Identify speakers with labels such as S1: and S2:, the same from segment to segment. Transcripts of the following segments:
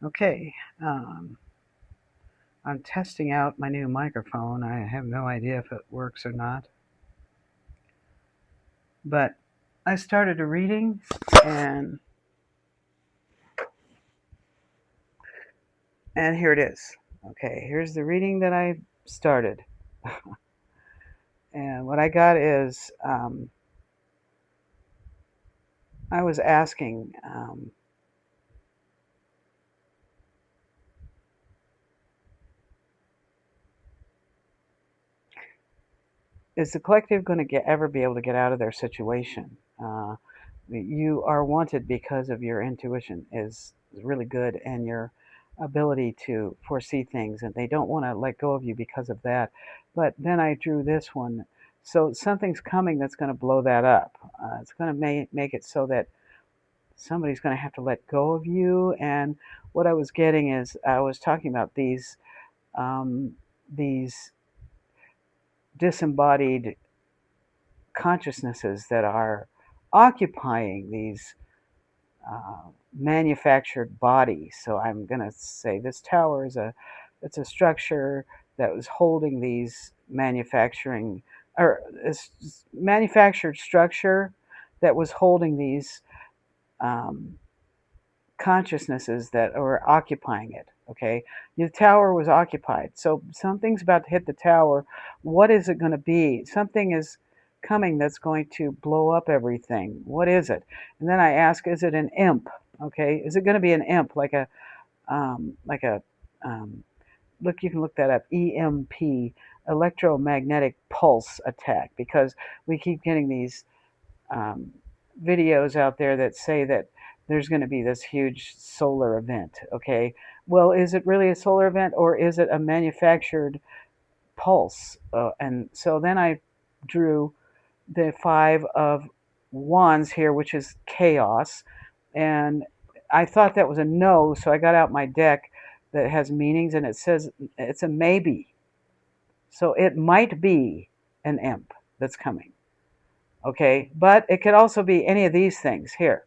S1: Okay, I'm testing out my new microphone. I have no idea if it works or not, but I started a reading, and here it is. Okay, here's the reading that I started, and what I got is I was asking, is the collective going to ever be able to get out of their situation? You are wanted because of your intuition is really good, and your ability to foresee things, and they don't want to let go of you because of that. But then I drew this one, so something's coming that's going to blow that up. It's going to make it so that somebody's going to have to let go of you. And what I was getting is I was talking about these disembodied consciousnesses that are occupying these manufactured body. So I'm going to say this tower is it's a structure that was holding these manufacturing, or this manufactured structure that was holding these um, consciousnesses that were occupying it. Okay, the tower was occupied, so something's about to hit the tower. What is it going to be? Something is coming that's going to blow up everything. What is it? And then I ask, is it an imp? Okay, is it going to be an imp, like a um, look? You can look that up. EMP, electromagnetic pulse attack, because we keep getting these um, videos out there that say that there's going to be this huge solar event. Okay, well, is it really a solar event, or is it a manufactured pulse? And so then I drew the Five of Wands here, which is chaos, and I thought that was a no, so I got out my deck that has meanings, and it says it's a maybe. So it might be an imp that's coming. Okay, but it could also be any of these things here: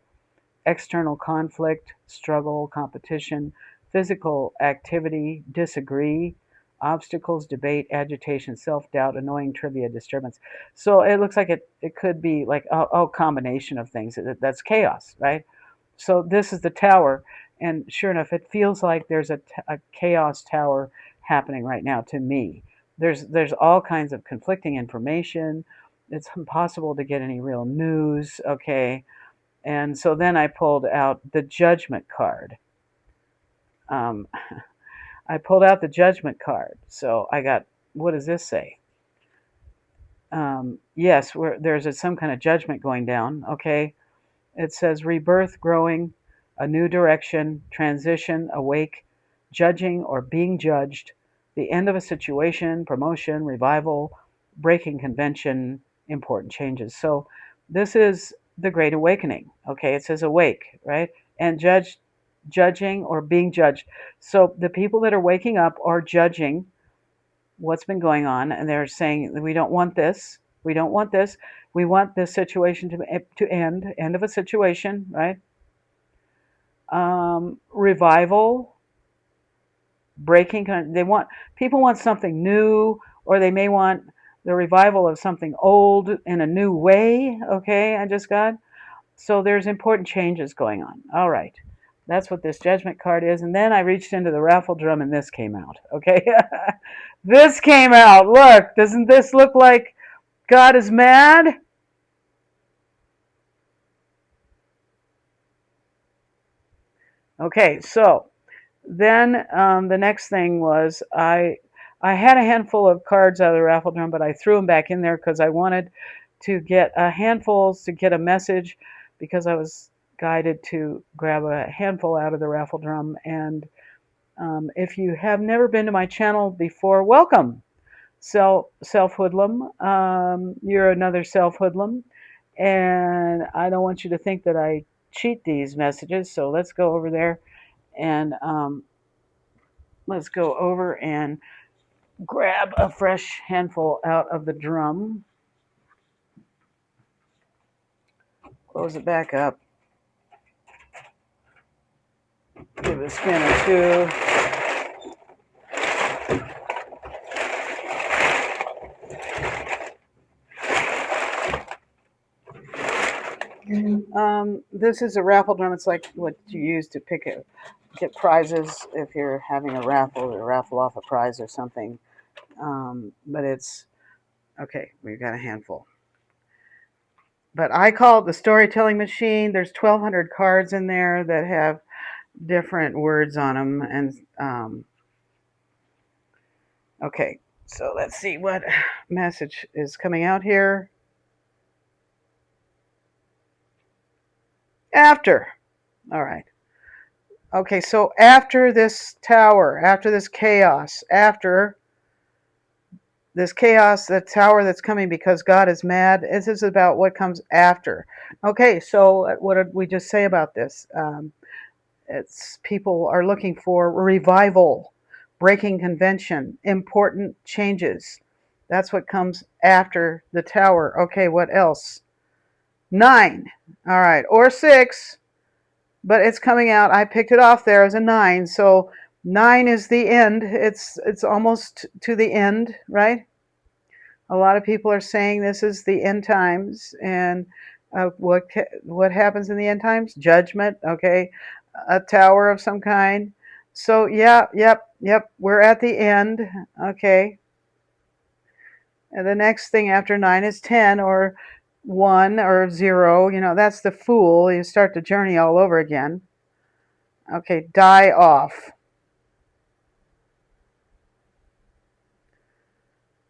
S1: external conflict, struggle, competition, physical activity, disagree, obstacles, debate, agitation, self doubt, annoying trivia, disturbance. So it looks like it could be like a combination of things. That's chaos, right? So this is the tower, and sure enough, it feels like there's a chaos tower happening right now to me. There's all kinds of conflicting information. It's impossible to get any real news. Okay, and so then I pulled out the Judgment card. Um, I pulled out the Judgment card. So I got, what does this say? Yes, there's some kind of judgment going down. Okay. It says rebirth, growing, a new direction, transition, awake, judging or being judged, the end of a situation, promotion, revival, breaking convention, important changes. So this is the Great Awakening. Okay, it says awake, right? And judging or being judged. So the people that are waking up are judging what's been going on, and they're saying we don't want this. We don't want this. We want this situation to end of a situation, right? Revival, breaking. They want people want something new, or they may want the revival of something old in a new way. Okay, I just got. So there's important changes going on. All right. That's what this judgment card is. And then I reached into the raffle drum and this came out. Okay. This came out. Look, doesn't this look like God is mad? Okay, so then the next thing was I had a handful of cards out of the raffle drum, but I threw them back in there because I wanted to get a handful to get a message, because I was guided to grab a handful out of the raffle drum. And if you have never been to my channel before, welcome. Self hoodlum. You're another self hoodlum, and I don't want you to think that I cheat these messages. So let's go over there and let's go over and grab a fresh handful out of the drum. Close it back up. Give it a spin or two. This is a raffle drum. It's like what you use to get prizes if you're having a raffle or raffle off a prize or something. But it's okay. We've got a handful. But I call it the storytelling machine. There's 1,200 cards in there that have different words on them, and okay. So let's see what message is coming out here. After. All right. Okay, so after this tower, after this chaos, the tower that's coming because God is mad, this is about what comes after. Okay, so what did we just say about this? It's people are looking for revival, breaking convention, important changes. That's what comes after the tower. Okay, what else? 9. All right, or 6. But it's coming out. I picked it off there as a 9. So 9 is the end. It's almost to the end, right? A lot of people are saying this is the end times, and what happens in the end times? Judgment. Okay, a tower of some kind. So yeah, yep. We're at the end. Okay, and the next thing after 9 is 10 or 1 or 0. That's the Fool. You start the journey all over again. Okay, die off.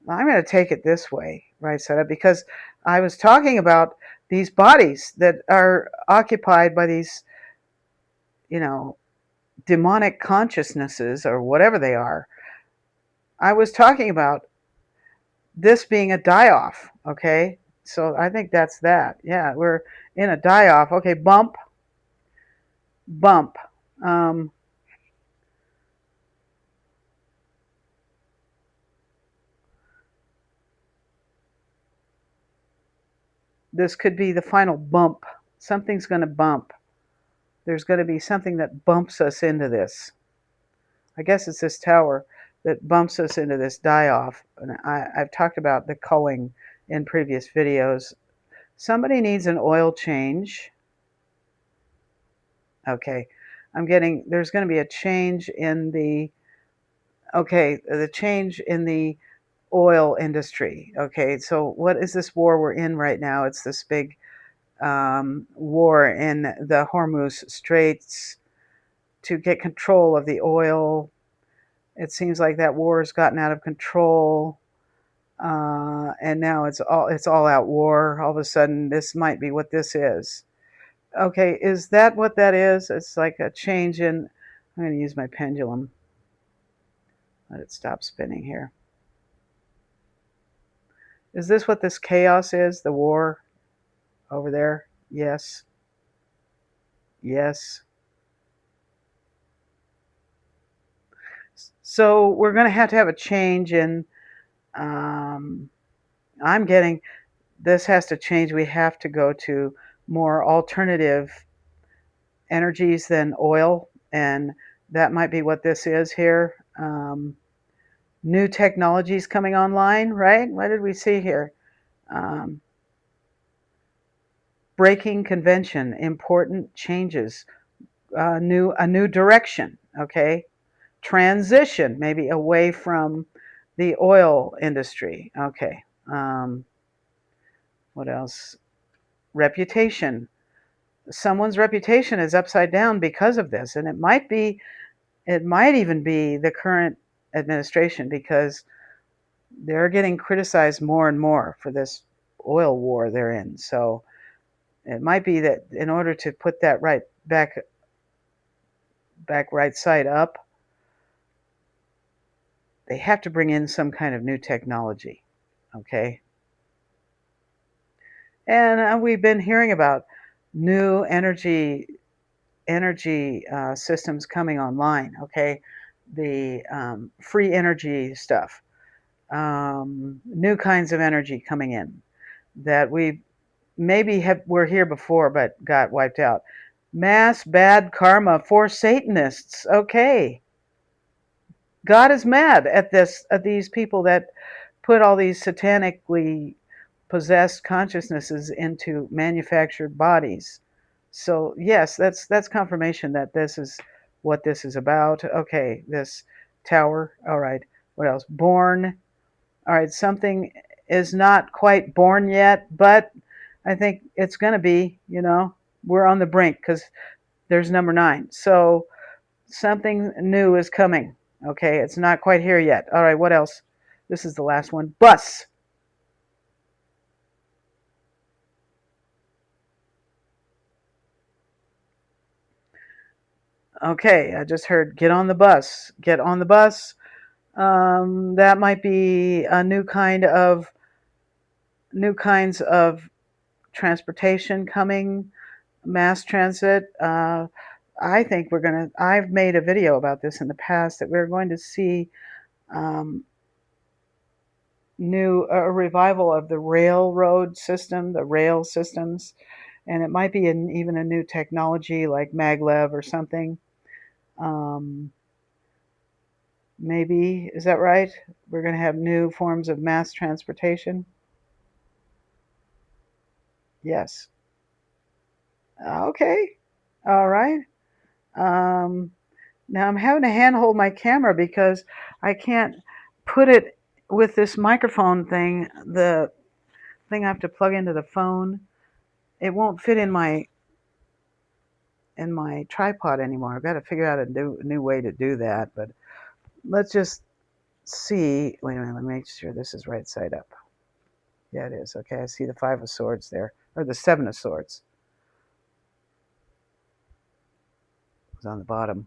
S1: I'm going to take it this way, right, Seta, because I was talking about these bodies that are occupied by these, demonic consciousnesses or whatever they are. I was talking about this being a die-off, okay? So I think that's that. Yeah, we're in a die-off. Okay, bump. This could be the final bump. Something's going to bump. There's going to be something that bumps us into this. I guess it's this tower that bumps us into this die-off. And I've talked about the culling in previous videos. Somebody needs an oil change. Okay, there's going to be a change in the change in the oil industry. Okay, so what is this war we're in right now? It's this big war in the Hormuz Straits to get control of the oil. It seems like that war has gotten out of control, and now it's all out war. All of a sudden, this might be what this is. Okay, is that what that is? It's like a change in. I'm going to use my pendulum. Let it stop spinning here. Is this what this chaos is? The war over there? Yes. Yes. So we're going to have a change in. I'm getting this has to change. We have to go to more alternative energies than oil, and that might be what this is here. New technologies coming online, right? What did we see here? Um, breaking convention, important changes, a new direction. Okay, transition maybe away from the oil industry. Okay, what else? Reputation. Someone's reputation is upside down because of this, and it might even be the current administration because they're getting criticized more and more for this oil war they're in. So it might be that in order to put that right back right side up, they have to bring in some kind of new technology. Okay. And we've been hearing about new energy systems coming online. Okay, the free energy stuff, new kinds of energy coming in that we maybe were here before but got wiped out. Mass bad karma for Satanists. Okay. God is mad at these people that put all these satanically possessed consciousnesses into manufactured bodies. So yes, that's confirmation that this is what this is about. Okay, this tower. All right. What else? Born. All right, something is not quite born yet, but I think it's going to be, we're on the brink because there's number 9. So something new is coming. Okay, it's not quite here yet. All right, what else? This is the last one. Bus. Okay, I just heard get on the bus. Get on the bus. That might be a new kinds of transportation coming, mass transit. I think I've made a video about this in the past that we're going to see um, a revival of the railroad system, the rail systems, and it might be even a new technology like maglev or something. Um, Maybe, is that right? We're going to have new forms of mass transportation. Yes. Okay. All right. Um, Now I'm having to handhold my camera because I can't put it with this microphone thing. The thing I have to plug into the phone, it won't fit in my tripod anymore. I've got to figure out a new way to do that. But let's just see. Wait a minute. Let me make sure this is right side up. Yeah, it is. Okay, I see the 5 of Swords there, or the 7 of Swords. It's on the bottom.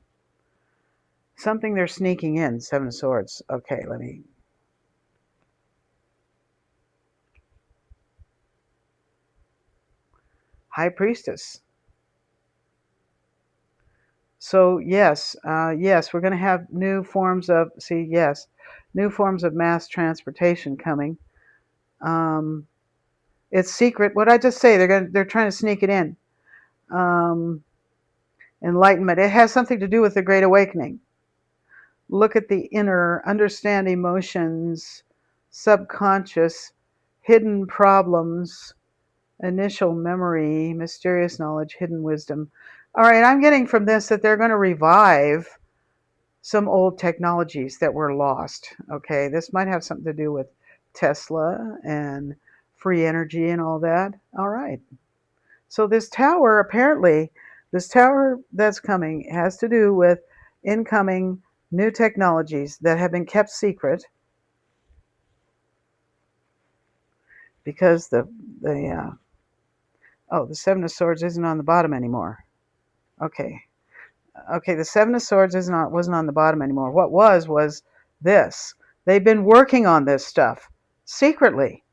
S1: Something they're sneaking in. 7 of Swords. Okay, let me. High Priestess. So yes, yes, we're going to have new forms of new forms of mass transportation coming. Um, it's secret. What I just say, they're trying to sneak it in. Um, Enlightenment. It has something to do with the Great Awakening. Look at the inner, understand emotions, subconscious, hidden problems, initial memory, mysterious knowledge, hidden wisdom. All right, I'm getting from this that they're going to revive some old technologies that were lost. Okay, this might have something to do with Tesla and free energy and all that. All right. So this tower that's coming has to do with incoming new technologies that have been kept secret because the 7 of Swords isn't on the bottom anymore. Okay. Okay, the 7 of Swords wasn't on the bottom anymore. What was this. They've been working on this stuff secretly.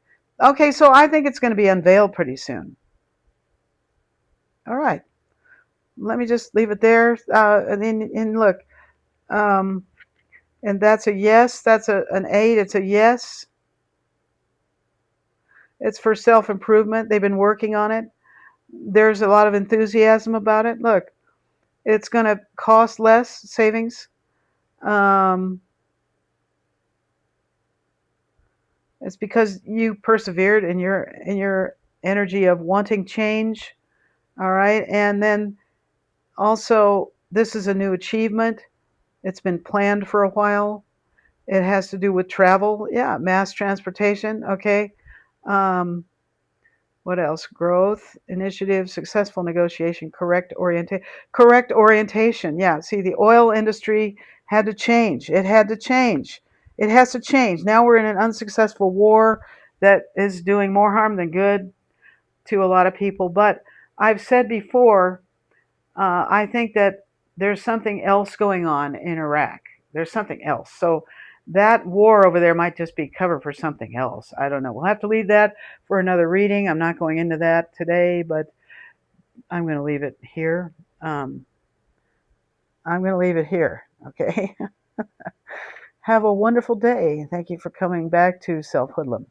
S1: Okay, so I think it's going to be unveiled pretty soon. All right. Let me just leave it there. And look, um, and that's a yes. That's an 8. It's a yes. It's for self-improvement. They've been working on it. There's a lot of enthusiasm about it. Look, it's going to cost less savings. Um, It's because you persevered in your energy of wanting change. All right. And then also, this is a new achievement. It's been planned for a while. It has to do with travel. Yeah, mass transportation. Okay. Um, what else? Growth, initiative, successful negotiation, correct orientation. Yeah. See, the oil industry had to change. It had to change. It has to change. Now we're in an unsuccessful war that is doing more harm than good to a lot of people. But I've said before, I think that there's something else going on in Iraq. There's something else. So that war over there might just be cover for something else. I don't know. We'll have to leave that for another reading. I'm not going into that today, but I'm going to leave it here. Um, I'm going to leave it here. Okay. Have a wonderful day. Thank you for coming back to Self Hoodlum.